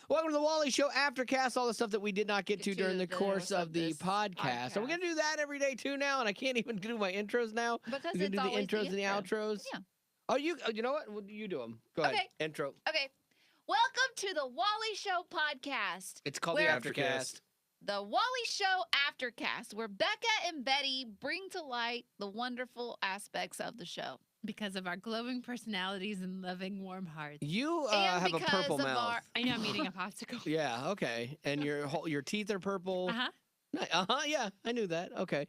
Welcome to the Wally Show Aftercast, all the stuff that we did not get to during the course of the podcast. Are we going to do that every day too now? And I can't even do my intros now? Because we're going to it's do the always intros and the outros? Yeah. Oh, you know what? Well, you do them. Go ahead. Intro. Okay. Welcome to the Wally Show podcast. It's called the Aftercast. The Wally Show Aftercast, where Becca and Betty bring to light the wonderful aspects of the show. Because of our glowing personalities and loving warm hearts. You have a purple mouth. I know I'm eating a popsicle. Yeah, okay. And your teeth are purple. Yeah, I knew that. Okay.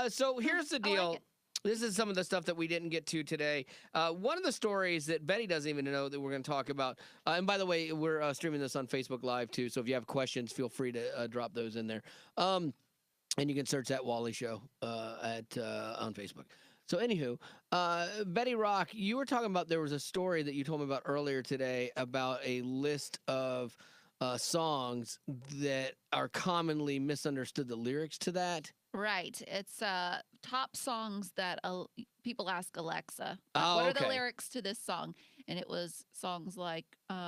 So here's the deal. This is some of the stuff that we didn't get to today. One of the stories that Betty doesn't even know that we're going to talk about. And by the way, we're streaming this on Facebook Live too. So if you have questions, feel free to drop those in there. And you can search that Wally Show on Facebook. So anywho, Betty Rock, you were talking about, there was a story that you told me about earlier today about a list of songs that are commonly misunderstood, the lyrics to that. Right. It's top songs that people ask Alexa, what are the lyrics to this song? And it was songs like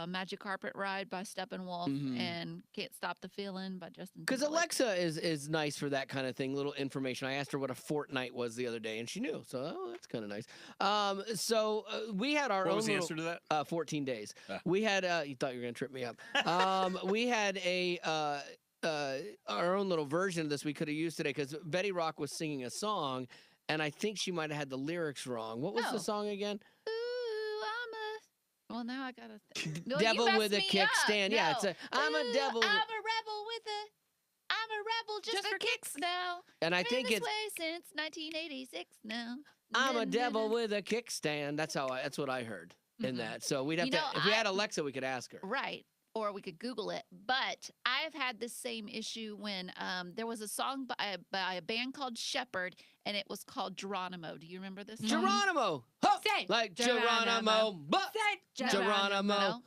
Magic Carpet Ride by Steppenwolf and Can't Stop the Feeling by Justin Timberlake. Because Alexa is nice for that kind of thing, little information. I asked her what a fortnight was the other day, and she knew. So that's kind of nice. We had our own. What was the answer to that? 14 days. We had, you thought you were going to trip me up. We had our own little version of this we could have used today because Betty Rock was singing a song, and I think she might have had the lyrics wrong. What was the song again? Well, now I gotta. Devil with a kickstand. No. Yeah, it's I'm a devil. I'm a rebel just for kicks now. And I think it's way since 1986 now. I'm a devil with a kickstand. That's what I heard in that. So we'd have to. If we had Alexa, we could ask her. Right. Or we could Google it. But I've had this same issue when there was a song by a band called Shepherd, and it was called Geronimo. Do you remember this song? Geronimo! Say like Geronimo. Geronimo.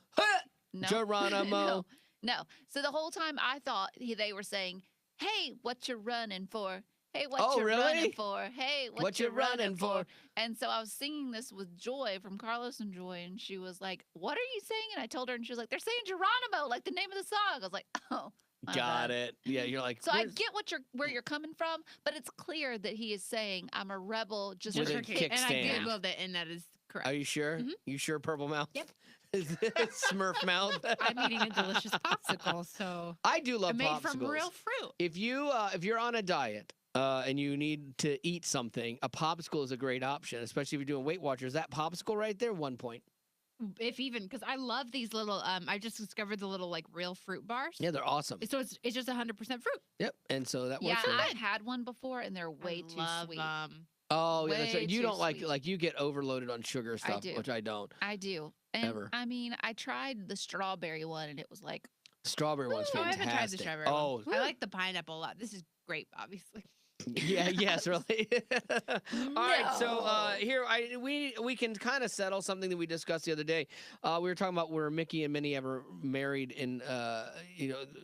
No. Geronimo. No. So the whole time I thought they were saying, hey, what you running for? Hey, what you running for? Hey, what you running for? And so I was singing this with Joy from Carlos and Joy, and she was like, what are you saying? And I told her, and she was like, they're saying Geronimo, like the name of the song. I was like, oh. Got it. Yeah, you're like. So I get where you're coming from, but it's clear that he is saying, I'm a rebel just with for a kicks. And I Googled it, and that is correct. Are you sure? You sure, Purple Mouth? Yep. Smurf Mouth. I'm eating a delicious popsicle, so I do love made popsicles. from real fruit. If you're on a diet and you need to eat something, a popsicle is a great option, especially if you're doing Weight Watchers. That popsicle right there, 1 point. If even, because I love these little, I just discovered the little like real fruit bars. Yeah, they're awesome. So it's just 100% fruit. Yep, and so that works. Yeah, I've had one before, and they're way too sweet. Oh, yeah, that's Way right. You too don't sweet. like you get overloaded on sugar stuff, which I don't. I do. And Ever. I mean, I tried the strawberry one, and it was like, Strawberry one's Oh, I fantastic. haven't tried the strawberry Oh, one. I like the pineapple a lot. This is grape, obviously. yeah, yes, really. All right, so here we can kind of settle something that we discussed the other day. We were talking about were Mickey and Minnie ever married in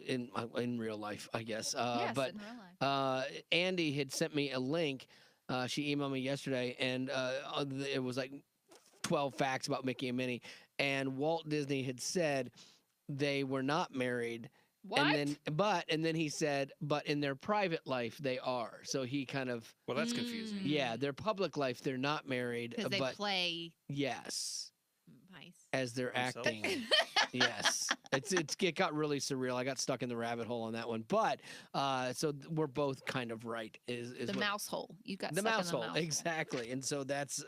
in real life, I guess. yes, But in real life. Andy had sent me a link. She emailed me yesterday, and it was like 12 facts about Mickey and Minnie. And Walt Disney had said they were not married. What? And then he said, but in their private life they are. So he kind of Well, that's confusing. yeah, their public life they're not married, Because they but play yes, nice. as they're Themselves? acting. Yes, it got really surreal. I got stuck in the rabbit hole on that one, but so we're both kind of right. Is The what- mouse hole. You got the stuck mouse in the hole mouse hole. exactly, and so that's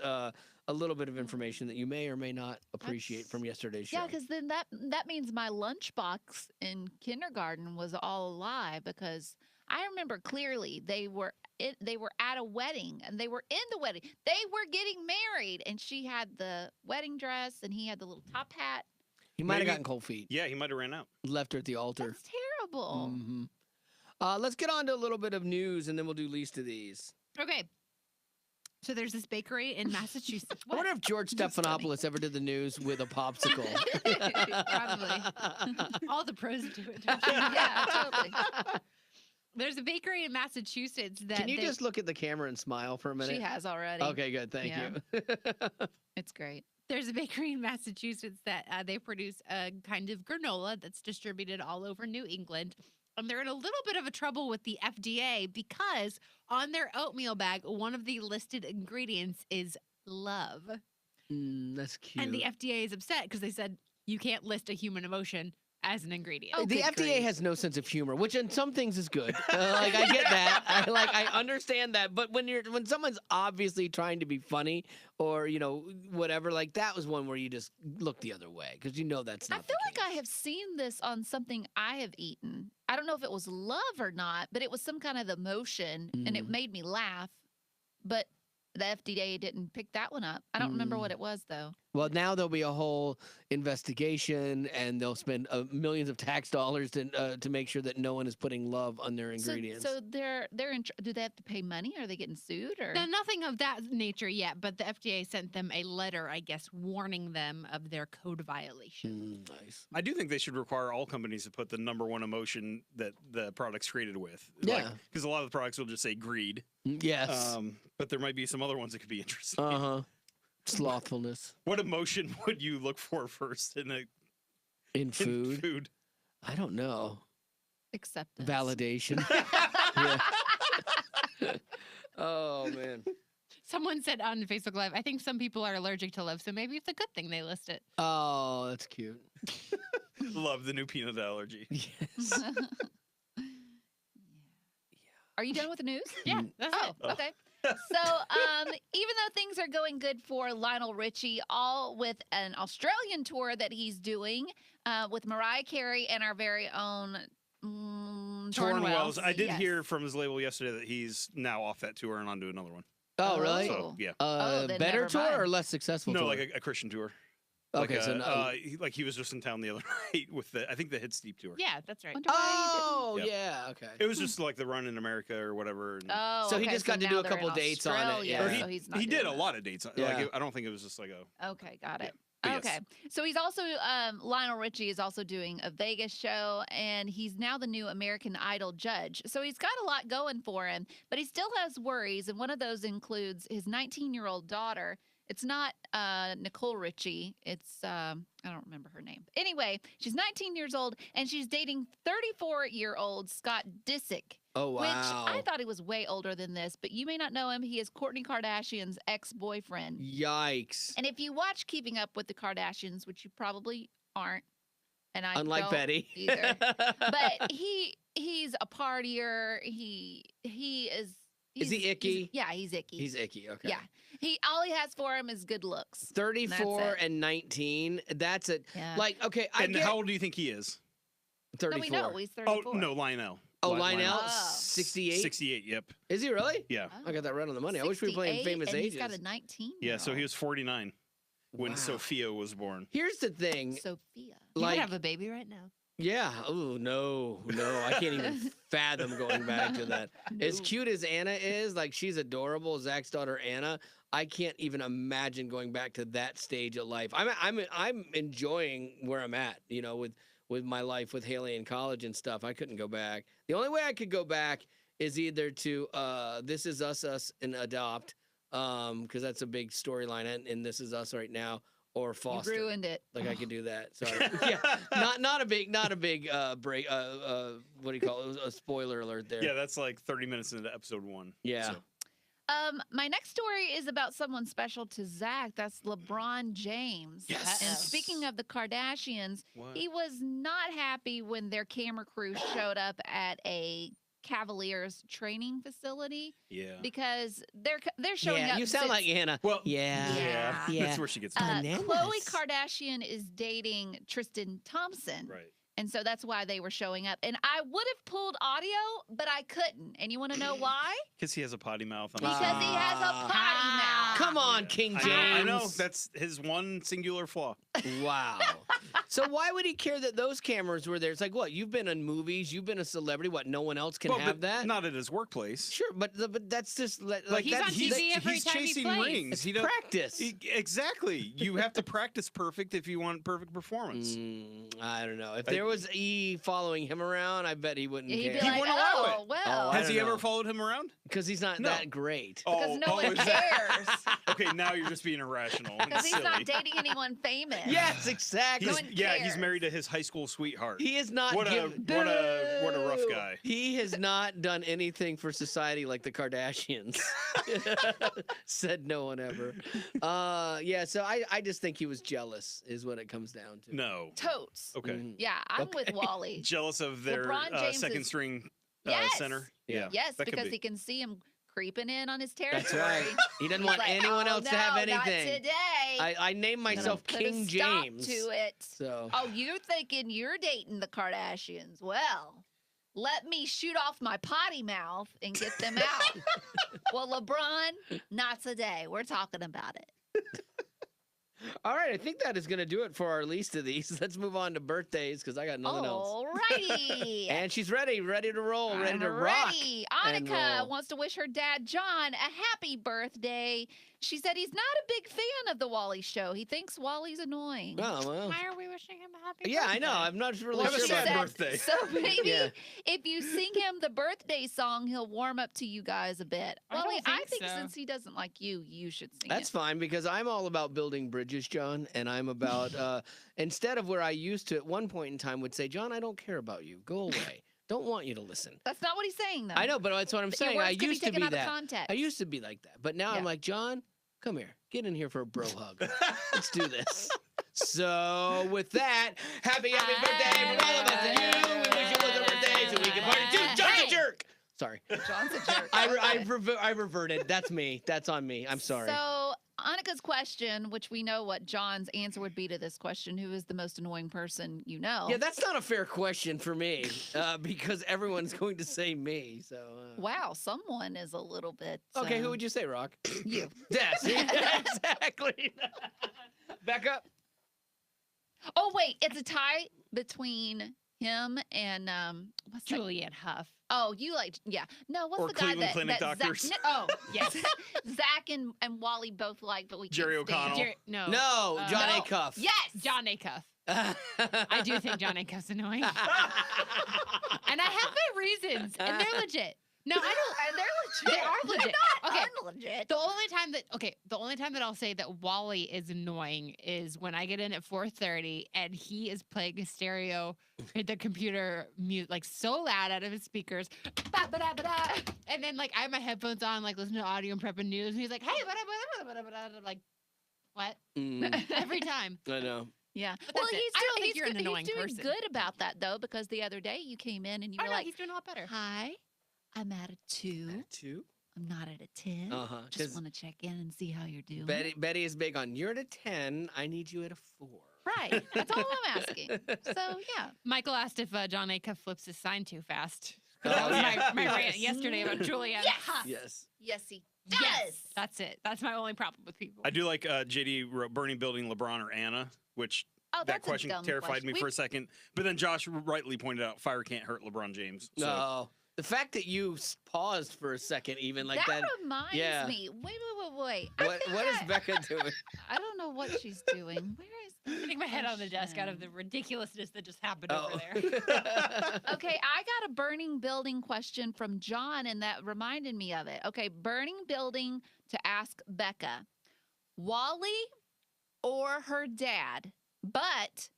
a little bit of information that you may or may not appreciate from yesterday's show. Yeah, because then that means my lunchbox in kindergarten was all a lie, because I remember clearly they were at a wedding, and they were in the wedding. They were getting married, and she had the wedding dress, and he had the little top hat. He might have Maybe- gotten cold feet. Yeah, he might have ran out. Left her at the altar. That's terrible. Let's get on to a little bit of news, and then we'll do least of these. Okay. So there's this bakery in Massachusetts. I wonder if George Stephanopoulos ever did the news with a popsicle. Probably. All the pros do it. Don't you? Yeah, totally. There's a bakery in Massachusetts that Can you just look at the camera and smile for a minute? She has already. Okay, good. Thank Yeah. you. It's great. There's a bakery in Massachusetts that they produce a kind of granola that's distributed all over New England. And they're in a little bit of a trouble with the FDA because on their oatmeal bag, one of the listed ingredients is love. That's cute. And the FDA is upset because they said you can't list a human emotion as an ingredient. The FDA has no sense of humor, which in some things is good. Like I get that, I understand that. But when someone's obviously trying to be funny, or whatever, like that was one where you just look the other way because that's not. I feel like I have seen this on something I have eaten. I don't know if it was love or not, but it was some kind of emotion, and it made me laugh. But the FDA didn't pick that one up. I don't remember what it was, though. Well, now there'll be a whole investigation, and they'll spend millions of tax dollars to make sure that no one is putting love on their ingredients. So they're do they have to pay money? Are they getting sued? Or no, nothing of that nature yet, but the FDA sent them a letter, I guess, warning them of their code violation. Nice. I do think they should require all companies to put the number one emotion that the product's created with. Yeah. Because a lot of the products will just say greed. Yes. But there might be some other ones that could be interesting. Slothfulness. What emotion would you look for first in food? In food? I don't know. Acceptance. Validation. Oh, man. Someone said on Facebook Live, I think some people are allergic to love, so maybe it's a good thing they list it. Oh, that's cute. Love the new peanut allergy. Yes. Are you done with the news? Yeah, that's it. Okay. So, even though things are going good for Lionel Richie, all with an Australian tour that he's doing with Mariah Carey and our very own Torn Wells. I did hear from his label yesterday that he's now off that tour and on to another one. Oh, really? So, yeah. Then Better never tour mind. or less successful tour? No, like a Christian tour. Okay, he was just in town the other night with I think the Hit Steep tour. Yeah, that's right. Oh, Yep. yeah, okay. It was just like the run in America or whatever. And So he just got to do a couple dates on it. Yeah. Yeah. So he's not he did a doing lot of dates. Yeah. Like, I don't think it was just like a. Okay, got it. But Okay. yes. So he's also, Lionel Richie is also doing a Vegas show, and he's now the new American Idol judge. So he's got a lot going for him, but he still has worries. And one of those includes his 19-year-old daughter. It's not Nicole Richie. It's, I don't remember her name. Anyway, she's 19 years old, and she's dating 34-year-old Scott Disick. Oh, wow. Which I thought he was way older than this, but you may not know him. He is Kourtney Kardashian's ex-boyfriend. Yikes. And if you watch Keeping Up with the Kardashians, which you probably aren't, and I Unlike don't Betty. either, but he's a partier. He is. Is he icky? He's icky. He's icky, okay. Yeah. All he has for him is good looks. 34 and 19. That's it. Yeah. Like, okay, And how old do you think he is? 34. No, we know he's 34. Oh, no, Lionel. Oh, Lionel? Oh. 68? 68, yep. Is he really? Yeah. I got that right on the money. I wish we were playing 68, Famous and Ages. He's got a 19. Yeah, so he was 49 when Wow. Sophia was born. Here's the thing. Sophia. You Like, could have a baby right now. yeah. Oh, no. I can't even fathom going back to that. As cute as Anna is, like she's adorable, Zach's daughter Anna, I can't even imagine going back to that stage of life. I'm enjoying where I'm at, with my life with Haley in college and stuff. I couldn't go back. The only way I could go back is either to This Is Us and Adopt, because that's a big storyline in This Is Us right now, or Foster. You ruined it. Like I could do that. Sorry. Yeah. Not a big break. What do you call it? A spoiler alert there. Yeah, that's like 30 minutes into episode 1. Yeah. So. My next story is about someone special to Zach. That's LeBron James. Yes. And speaking of the Kardashians, What? he was not happy when their camera crew showed up at a Cavaliers training facility Yeah. because they're showing Yeah, up. you sound like Anna. Well, Yeah. That's where she gets Bananas. Khloe Kardashian is dating Tristan Thompson. right. And so that's why they were showing up. And I would have pulled audio, but I couldn't. And you want to know why? Because he has a potty mouth. Because he has a potty mouth. Come on, Yeah. King I James. know, I know. That's his one singular flaw. Wow. So why would he care that those cameras were there? It's like, what? You've been in movies. You've been a celebrity. What? No one else can Well, have but that? not at his workplace. Sure, but that's just like he's that's, on TV every he's time he chasing plays. rings. It's He don't- practice. Exactly. You have to practice perfect if you want perfect performance. I don't know. If They there was E following him around, I bet he wouldn't He'd care. be like, wouldn't allow oh, it. well. Has he ever followed him around? Because he's not that great. Because no one is that- cares. Okay, now you're just being irrational. Because he's Silly. not dating anyone famous. Yes, exactly. He's, he's married to his high school sweetheart. He is not. What a rough guy. He has not done anything for society like the Kardashians. Said no one ever. So I just think he was jealous, is what it comes down to. No. Totes. Okay. Mhm. Yeah, I'm with Wally. Jealous of their LeBron James second is- string Yes. center. Yeah. Yes, that could because be. he can see him creeping in on his territory. That's right. He doesn't He's want like, anyone else to have no, anything. Not today. I named myself Put King a stop James. to it. So. Oh, you're thinking you're dating the Kardashians? Well, let me shoot off my potty mouth and get them out. Well, LeBron, not today. We're talking about it. All right, I think that is going to do it for our least of these. Let's move on to birthdays because I got nothing else. All righty. And she's ready to roll, ready I'm to rock. ready. and Annika roll. wants to wish her dad, John, a happy birthday. She said he's not a big fan of the Wally show. He thinks Wally's annoying. Oh, well. Why are we wishing him a happy Yeah, I birthday? know. I'm not really Well, sure she about said, birthday. So maybe Yeah. if you sing him the birthday song, he'll warm up to you guys a bit. I don't Wally, I think think so. since he doesn't like you, you should sing That's it. fine because I'm all about building bridges, John, and I'm about instead of where I used to at one point in time would say, John, I don't care about you. Go away. Don't want you to listen. That's not what he's saying, though. I know, but that's what I'm But your saying. words I could used to taken be out of that. context. I used to be like that. But now I'm Yeah. like, John, come here. Get in here for a bro hug. Let's do this. So with that, happy birthday from all of us to you. We wish it was a birthday so we can party too. John's a jerk. Sorry. John's a jerk. I reverted. That's me. That's on me. I'm sorry. So Annika's question, which we know what John's answer would be to this question, who is the most annoying person you know? Yeah, that's not a fair question for me because everyone's going to say me. So. Wow, someone is a little bit. Okay, who would you say, Rock? You. Yes, exactly. Becca. Oh wait, it's a tie between him and what's that? Julianne Hough. Oh, you like No, what's Or the guy Cleveland Clinic that doctors. Zach, oh yes, Zach and Wally both like, but we Jerry can't stand. O'Connell. No, John No. A. Cuff. Yes, John Acuff. I do think John Acuff's annoying. And I have my reasons, and they're legit. No, I don't. And they're legit. They are legit. They're Okay. not unlegit. The only time that I'll say that Wally is annoying is when I get in at 4:30 and he is playing a stereo at the computer mute like so loud out of his speakers. Ba-ba-da-ba-da. And then like I have my headphones on, like listening to audio and prepping news, and he's like, hey, ba-da-ba-da-ba-da-ba-da. Like, what? Every time. I know. Yeah. But Well, that's it. he's I don't doing, think you're an annoying he's doing person. good about that though, because the other day you came in and you I were know, like, he's doing a lot better. "Hi, I'm at a 2. 2. I'm not at a 10. Uh-huh. Just want to check in and see how you're doing." Betty is big on you're at a 10. I need you at a 4. Right. That's all I'm asking. So yeah. Michael asked if John Acuff flips his sign too fast. Oh, That was yeah. my rant yesterday about Julianne Yes! Hough. Yes. Yes, he does. Yes, that's it. That's my only problem with people. I do like JD wrote burning building LeBron or Anna, which Oh, that that's a question dumb terrified question. me for a second. But then Josh rightly pointed out fire can't hurt LeBron James. So. No. The fact that you paused for a second, even like that. That reminds yeah. me. Wait. What is Becca doing? I don't know what she's doing. Where is I'm hitting my head on the desk out of the ridiculousness that just happened over there. Okay, I got a burning building question from John, and that reminded me of it. Okay, burning building to ask Becca. Wally or her dad, but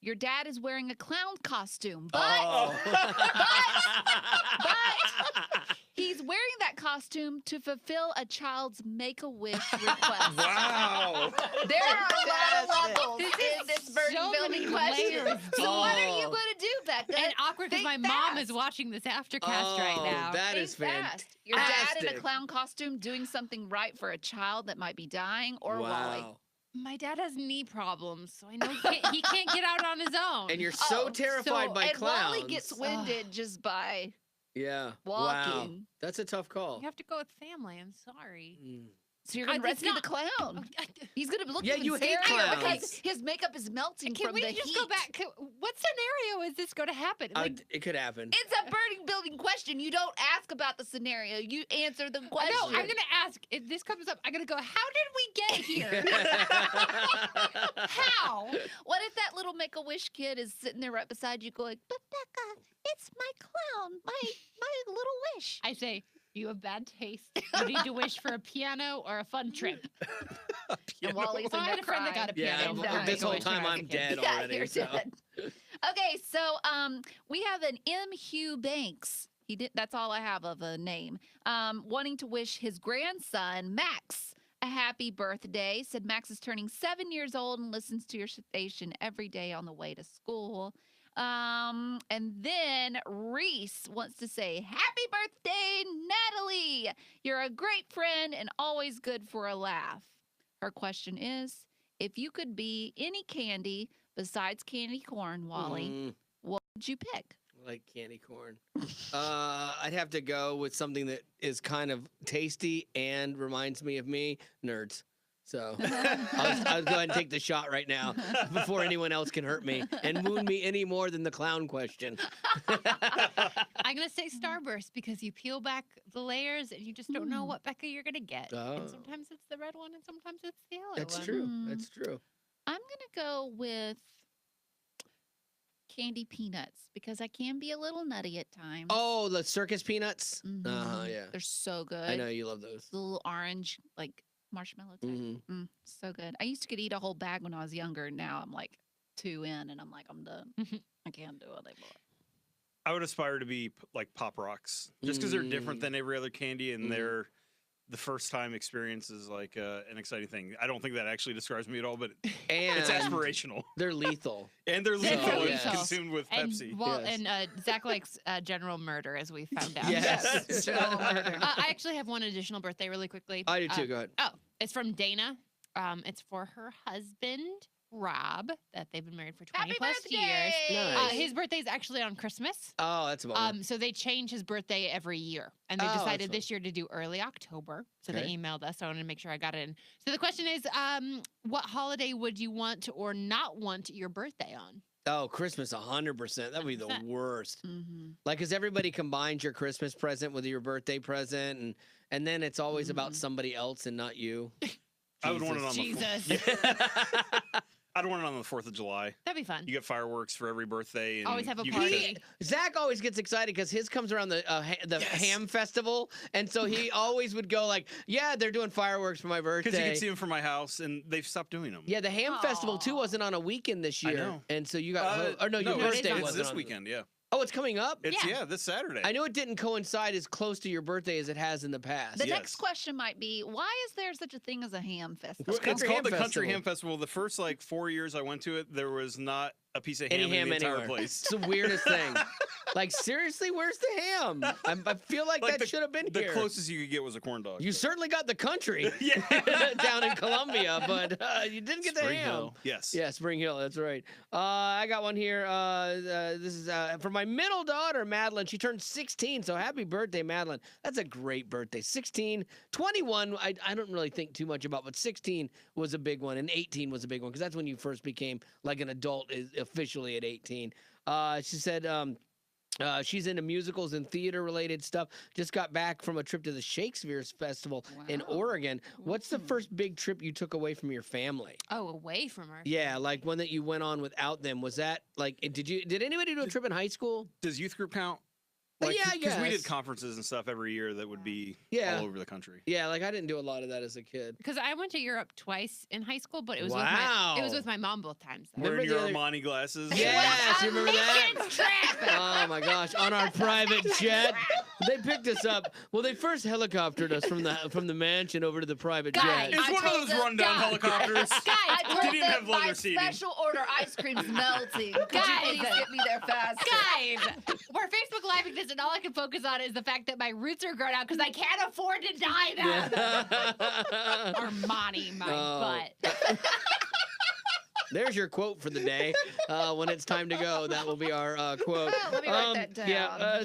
your dad is wearing a clown costume, but he's wearing that costume to fulfill a child's Make-A-Wish request. Wow. There are a lot of Fantastic. levels in this burning so building many question. layers. So what are you Oh. going to do, Becca? And awkward because Think my mom fast. is watching this Aftercast right now. That Think is fast. Your dad in a fantastic. clown costume doing something right for a child that might be dying, or Wally. Wow. My dad has knee problems, so I know he can't get out on his own. And you're so Oh, terrified by and clowns. Wally gets winded just by Yeah. Wow. walking. That's a tough call. You have to go with family. I'm sorry. So you're going to rescue the clown. He's going to look you hate scarier clowns. because his makeup is melting from the heat. Can we just go back? What scenario is this going to happen? It could happen. It's a burning building question. You don't ask about the scenario. You answer the question. No, I'm going to ask. If this comes up, I'm going to go, how did we get here? How? What if that little Make-A-Wish kid is sitting there right beside you going, but Becca, it's my clown, my little wish. I say, you have bad taste. You need to wish for a piano or a fun trip. And Wally's I had a friend that got a piano. This whole time I'm dead already. You're dead. Okay, so we have an M. Hugh Banks. That's all I have of a name. Wanting to wish his grandson, Max, a happy birthday. Said Max is turning 7 years old and listens to your station every day on the way to school. And then Reese wants to say, happy birthday, Natalie. You're a great friend and always good for a laugh. Her question is, if you could be any candy besides candy corn, Wally, what would you pick? Like candy corn. I'd have to go with something that is kind of tasty and reminds me of me, nerds. So I'll go ahead and take the shot right now before anyone else can hurt me and wound me any more than the clown question. I'm going to say Starburst because you peel back the layers and you just don't know what Becca you're going to get. And sometimes it's the red one and sometimes it's the yellow That's one. true. That's true. I'm going to go with candy peanuts because I can be a little nutty at times. Oh, the circus peanuts? Yeah. They're so good. I know you love those. The little orange, like marshmallow type. So good. I used to eat a whole bag when I was younger. Now I'm like 2 in and I'm like, I'm done. I can't do it anymore. I would aspire to be like Pop Rocks just because they're different than every other candy and they're the first time experience is like an exciting thing. I don't think that actually describes me at all, but it's aspirational. They're lethal. And they're lethal yes. and consumed with Pepsi. And Zach likes general murder, as we found out. Yes. General murder. I actually have one additional birthday really quickly. I do too. Go ahead. Oh, it's from Dana. It's for her husband, Rob, that they've been married for 20 Happy plus birthday! years. Nice. His birthday is actually on Christmas. Oh, that's a bummer. So they change his birthday every year. And they decided this year to do early October. So they emailed us. So I wanted to make sure I got it in. So the question is, what holiday would you want or not want your birthday on? Oh, Christmas, 100%. That would be the worst. Like, because everybody combines your Christmas present with your birthday present, and then it's always about somebody else and not you. I would want it on the I'd want it on the 4th of July. That'd be fun. You get fireworks for every birthday. And always have a party. Zach always gets excited because his comes around the ham festival, and so he always would go like, "Yeah, they're doing fireworks for my birthday." Because you can see them from my house, and they've stopped doing them. Yeah, the ham festival too wasn't on a weekend this year, I know. And so you got your birthday it's wasn't this on weekend. Yeah. Oh, it's coming up? It's this Saturday. I know it didn't coincide as close to your birthday as it has in the past. The next question might be, why is there such a thing as a ham festival? It's called the Country Ham Festival. The first 4 years I went to it, there was not a piece of ham in the entire place. It's the weirdest thing. Like, seriously, where's the ham? I feel like that should have been here. The closest you could get was a corn dog. You certainly got the country down in Columbia, but you didn't get Spring the ham. Hill. Yes. Yeah, Spring Hill. That's right. I got one here. This is for my middle daughter, Madeline. She turned 16, so happy birthday, Madeline. That's a great birthday. 16, 21, I don't really think too much about, but 16 was a big one, and 18 was a big one, because that's when you first became like an adult officially at 18. She said she's into musicals and theater-related stuff. Just got back from a trip to the Shakespeare Festival in Oregon. What's the first big trip you took away from your family? Oh, away from our Yeah, like one that you went on without them. Was that like, did anybody do a trip in high school? Does youth group count? Yeah, I guess. Because we did conferences and stuff every year that would be all over the country. Yeah, like I didn't do a lot of that as a kid. Because I went to Europe twice in high school, but it was with my mom both times. Wearing your Armani glasses. Yes, you remember that? Oh my gosh, on our private jet. They picked us up. Well, they first helicoptered us from the mansion over to the private jet. It's one of those rundown helicopters. I told didn't even have them leather my seating. special order ice cream's melting. Could you please get me there fast? Guys, we're Facebook Living this, and all I can focus on is the fact that my roots are grown out because I can't afford to dye them. Armani, my butt. There's your quote for the day. When it's time to go, that will be our quote. Let me write that down. Yeah.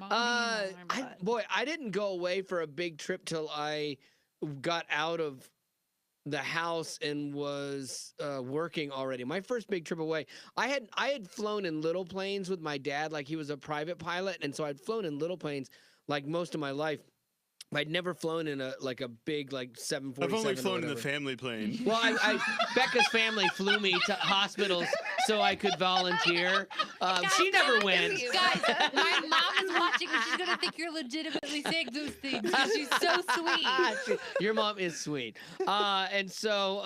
I didn't go away for a big trip till I got out of the house and was working already. My first big trip away, I had flown in little planes with my dad, like he was a private pilot, and so I'd flown in little planes like most of my life. I'd never flown in a big 747. I've only flown in the family plane. Well, Becca's family flew me to hospitals so I could volunteer. She never went. Guys, my mom is watching and she's gonna think you're legitimately saying those things. She's so sweet. Your mom is sweet. And so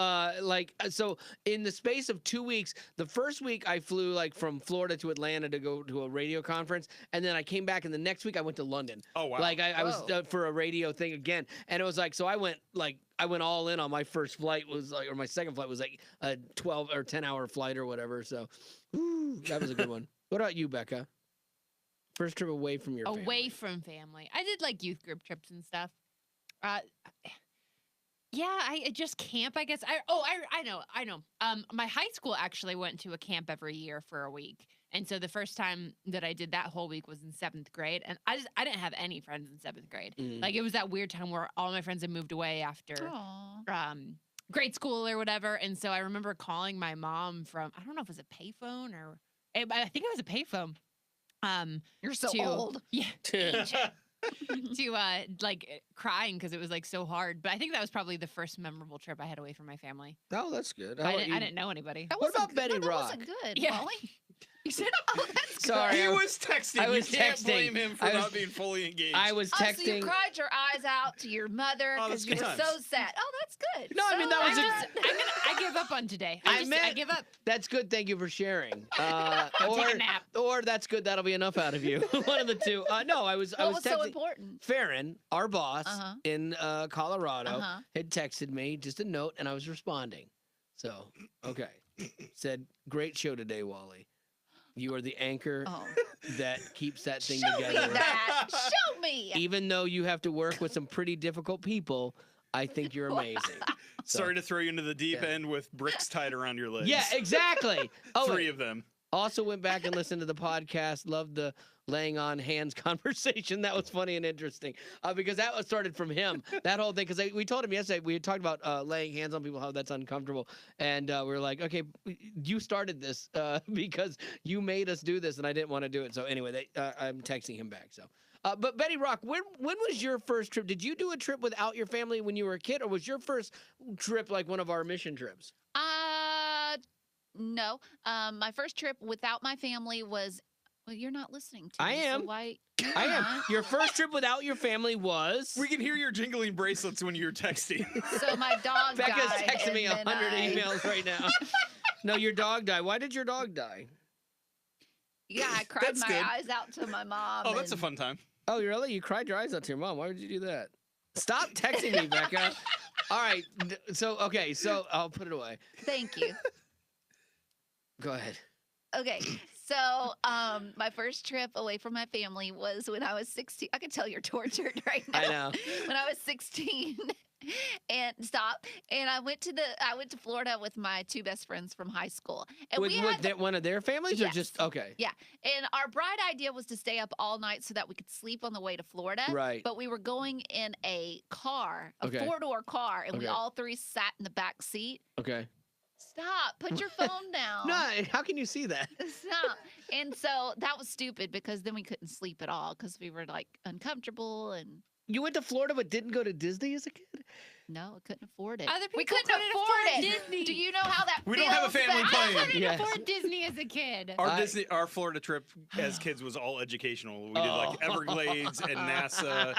so in the space of 2 weeks, the first week I flew from Florida to Atlanta to go to a radio conference, and then I came back, and the next week I went to London. Oh wow! I was for a radio thing again, and it was so I went all in on my first flight or my second flight was a 12 or 10 hour flight or whatever. So that was a good one. What about you, Becca? First trip away from your family. Away from family. I did youth group trips and stuff. Yeah, I just camp, I guess. I know. My high school actually went to a camp every year for a week. And so the first time that I did that whole week was in 7th grade. And I didn't have any friends in 7th grade. It was that weird time where all my friends had moved away after grade school or whatever. And so I remember calling my mom from, I don't know if it was a payphone or, I think it was a payphone. You're so old. Yeah. to crying because it was so hard. But I think that was probably the first memorable trip I had away from my family. Oh, that's good. I didn't know anybody. What about Betty That Rock? wasn't good, Yeah. Molly. You said, "Oh, that's good." Sorry, He was texting. I was you can't texting. blame him for not being fully engaged. I was Oh, so you texting. cried your eyes out to your mother Oh, because that's you were good so times. sad. Oh, that's good. No, I mean, that was I give up on today. I I give up. That's good. Thank you for sharing. Take a nap. Or that's good. That'll be enough out of you. One of the two. No, I was What was was texting. so important? Farron, our boss Uh-huh. in Colorado, Uh-huh. had texted me just a note, and I was responding. So, okay. Said, great show today, Wally. You are the anchor Oh. that keeps that thing Show me together. that. Show me. Even though you have to work with some pretty difficult people, I think you're amazing. So, Sorry to throw you into the deep Yeah. end with bricks tied around your legs. yeah, exactly. Oh, Three of them. also went back and listened to the podcast. Loved the laying on hands conversation. That was funny and interesting because that was started from him. That whole thing, because we told him yesterday, we had talked about laying hands on people, how that's uncomfortable. And we were like, okay, you started this because you made us do this and I didn't want to do it. So anyway, I'm texting him back. So, but Betty Rock, when was your first trip? Did you do a trip without your family when you were a kid, or was your first trip like one of our mission trips? No. My first trip without my family was. Well, you're not listening to I me. am. So why? I am. Your first trip without your family was. We can hear your jingling bracelets when you're texting. So my dog Becca's died. texting me and 100 then emails right now. No, your dog died. Why did your dog die? Yeah, I cried That's my good. eyes out to my mom. Oh, that's a and- fun time. Oh, really? You cried your eyes out to your mom. Why would you do that? Stop texting me, Becca. All right. So I'll put it away. Thank you. Go ahead. Okay. So, my first trip away from my family was when I was 16. I can tell you're tortured right now. I know. When I was 16, and I went to Florida with my two best friends from high school, and With one of their families, or Yes. just okay? yeah. And our bright idea was to stay up all night so that we could sleep on the way to Florida. Right. But we were going in a car, a Okay. 4-door car, and we Okay. all three sat in the back seat. Okay. Stop! Put your phone down. No, how can you see that? Stop. And so that was stupid because then we couldn't sleep at all because we were uncomfortable and You went to Florida but didn't go to Disney as a kid? no, I couldn't afford it. Other We people couldn't afford it. Disney. Do you know how that We don't have a feels? family But plane. I couldn't Yes. afford Disney as a kid. Our Florida trip as kids was all educational. We did Oh. Everglades and NASA.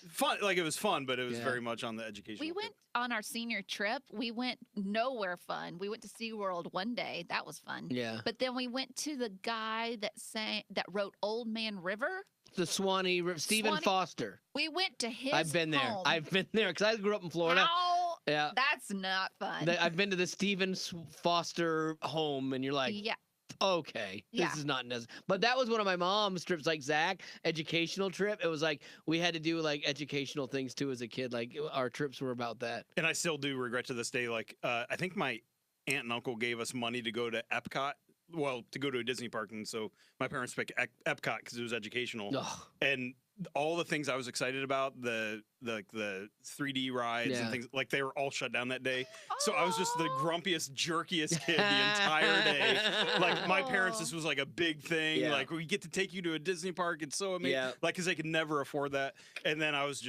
Fun, it was fun, but it was Yeah. very much on the educational. We went on our senior trip. We went nowhere fun. We went to SeaWorld one day. That was fun. Yeah. But then we went to the guy that wrote Old Man River. The Swanee River, Stephen Swanee- Foster. We went to his I've been there. home. I've been there because I grew up in Florida. How? Yeah. That's not fun. I've been to the Stephen Foster home, and you're like, yeah. okay, Yeah. this is not necessary. But that was one of my mom's trips, like Zach, educational trip. It was like we had to do educational things too as a kid. Like our trips were about that. And I still do regret to this day. I think my aunt and uncle gave us money to go to Epcot to go to a Disney park, and so my parents picked Epcot because it was educational, and all the things I was excited about, the 3D rides and things, like they were all shut down that day. So I was just the grumpiest, jerkiest kid the entire day. Like my parents, this was like a big thing. Yeah. Like we get to take you to a Disney park. It's so amazing. Yeah. Like because they could never afford that. And then I was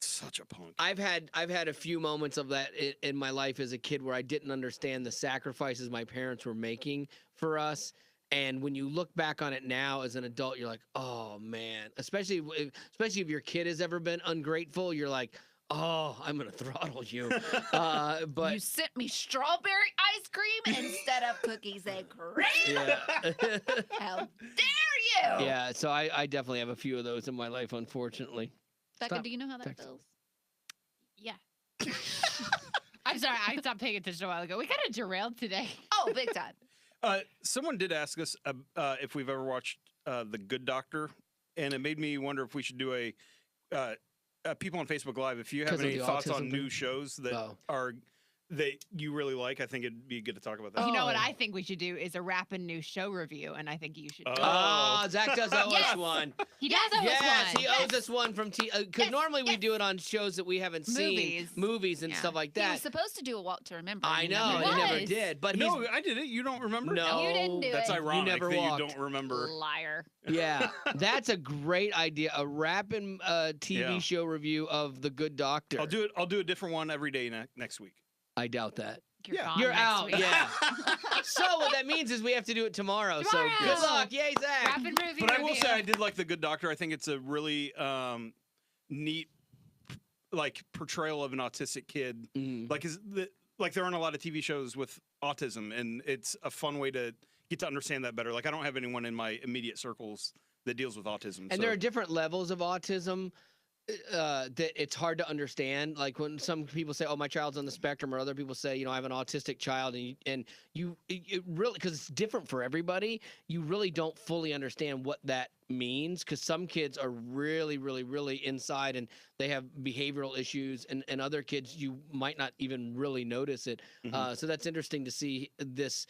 such a punk. I've had a few moments of that in my life as a kid where I didn't understand the sacrifices my parents were making for us. And when you look back on it now as an adult, you're like, oh man, especially if your kid has ever been ungrateful, you're like, oh, I'm going to throttle you. But you sent me strawberry ice cream instead of cookies and cream. Yeah. How dare you? Yeah. So I definitely have a few of those in my life, unfortunately. Becca, do you know how that feels? Yeah. I'm sorry. I stopped paying attention a while ago. We got derailed today. Oh, big time. Someone did ask us if we've ever watched The Good Doctor, and it made me wonder if we should do a people on Facebook Live. If you have any thoughts on new shows that that you really like, I think it'd be good to talk about that. You know what I think we should do is a rapping new show review, and I think you should do it. Oh, Zach does owe us one. He does owe us one. Yes, he owes us one from because normally we do it on shows that we haven't seen, movies and stuff like that. He was supposed to do a Walk to Remember. I know, he never did. But no, I did it. You don't remember? No, you didn't do That's it. ironic you never that walked. You don't remember. Liar. Yeah, that's a great idea. A rapping TV show review of The Good Doctor. I'll do a different one every day next week. I doubt that. You're out. Week. Yeah. So what that means is we have to do it tomorrow. So good luck. Yay, Zach. Rapping movie But review. I will say I did like The Good Doctor. I think it's a really neat portrayal of an autistic kid. Like there aren't a lot of TV shows with autism, and it's a fun way to get to understand that better. Like I don't have anyone in my immediate circles that deals with autism. And there are different levels of autism that it's hard to understand. Like when some people say, "Oh, my child's on the spectrum," or other people say, "I have an autistic child," and you really, because it's different for everybody, you really don't fully understand what that means. Because some kids are really, really, really inside, and they have behavioral issues, and other kids you might not even really notice it. So that's interesting to see this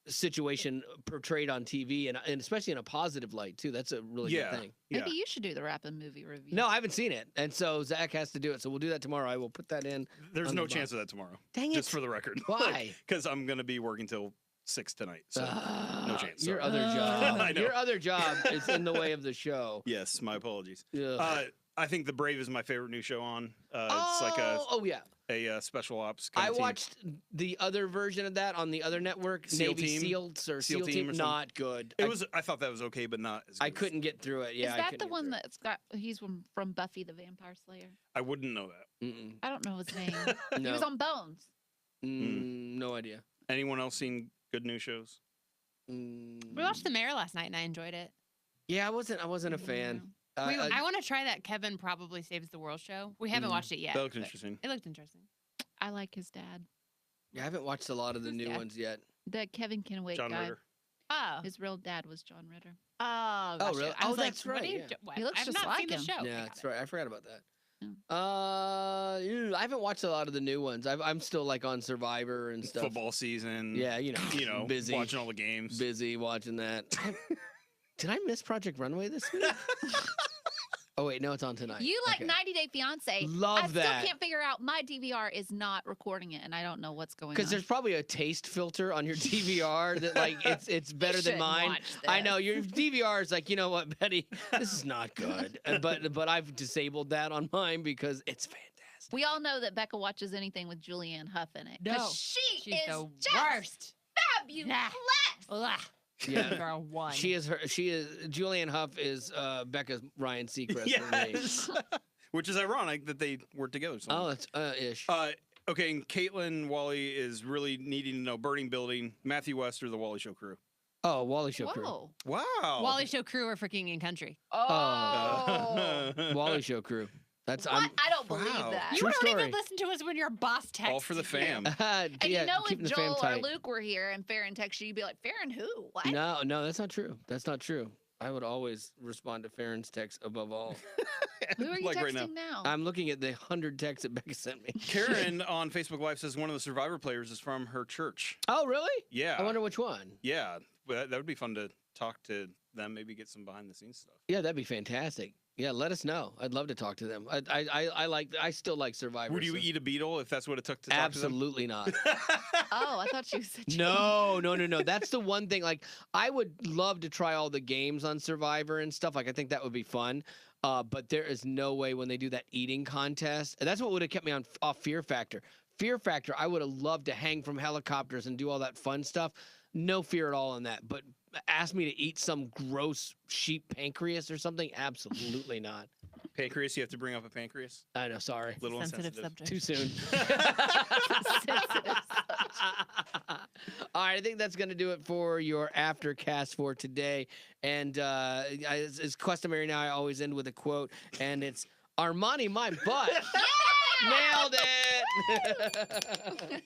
situation portrayed on TV, and especially in a positive light too. That's a really good thing. Maybe you should do the rapping movie review. No, I haven't seen it, and so Zach has to do it. So we'll do that tomorrow. I will put that in. There's no chance of that tomorrow. Dang it! Just for the record. Why? Because I'm gonna be working till 6 tonight. So no chance. Your other job. I know. Your other job is in the way of the show. Yes, my apologies. I think The Brave is my favorite new show on. It's like a special ops kind of team. Watched the other version of that on the other network, Navy SEALs or SEAL Team. Not good. I thought that was okay, but not as good. I couldn't get through it. Yeah, is that the one that's got? He's from Buffy the Vampire Slayer. I wouldn't know that. I don't know his name. No. He was on Bones. No idea. Anyone else seen good new shows? We watched The Mayor last night, and I enjoyed it. Yeah, I wasn't a fan. I want to try that Kevin Probably Saves the World show. We haven't watched it yet. That looked interesting. It looked interesting. I like his dad. Yeah, I haven't watched a lot of the new ones yet. The Kevin Kenway John guy. Ritter. Oh. His real dad was John Ritter. Oh, gotcha. Really? I was that's like, right. He looks just like him. The show. Yeah, that's right. I forgot about that. I haven't watched a lot of the new ones. I'm still like on Survivor and stuff. Football season. Yeah, busy watching all the games. Busy watching that. Did I miss Project Runway this week? Oh wait, no, it's on tonight. You like 90 Day Fiance. Love that. I still can't figure out. My DVR is not recording it, and I don't know what's going on. Because there's probably a taste filter on your DVR that like it's better than mine. I know your DVR is like, you know what, Betty, this is not good. But I've disabled that on mine because it's fantastic. We all know that Becca watches anything with Julianne Hough in it. No, she's the just worst. Fabulous. Yeah, girl one. She is Julianne Hough is Becca's Ryan Seacrest yes. For me. Which is ironic that they work together. Oh, it's ish. Okay, and Caitlin Wally is really needing to know Burning Building, Matthew West, or the Wally Show crew. Oh, Wally Show crew. Wow. Wally Show crew are freaking in country. Oh. Wally Show crew. That's I don't believe that. You don't even listen to us when your boss texts. All for the fam. And if Joel or Luke were here and Farron texted you, you'd be like, Farron who? What? No, that's not true. That's not true. I would always respond to Farron's text above all. Who are you like texting right now. now? I'm looking at the 100 texts that Becca sent me. Karen on Facebook Live says one of the Survivor players is from her church. Oh, really? Yeah. I wonder which one. Yeah, that would be fun to talk to them, maybe get some behind the scenes stuff. Yeah, that'd be fantastic. Yeah, let us know. I'd love to talk to them. I still like Survivor. Would you eat a beetle if that's what it took to talk Absolutely to them? not. Oh, I thought you said No. That's the one thing. Like, I would love to try all the games on Survivor and stuff. Like, I think that would be fun. But there is no way when they do that eating contest. And that's what would have kept me off Fear Factor. Fear Factor, I would have loved to hang from helicopters and do all that fun stuff. No fear at all in that. But ask me to eat some gross sheep pancreas or something? Absolutely not. Pancreas? You have to bring up a pancreas? I know, sorry. Little Sensitive insensitive. subject. Too soon. Sensitive. All right, I think that's going to do it for your Aftercast for today. And as customary now, I always end with a quote, and it's Armani, my butt. Nailed it.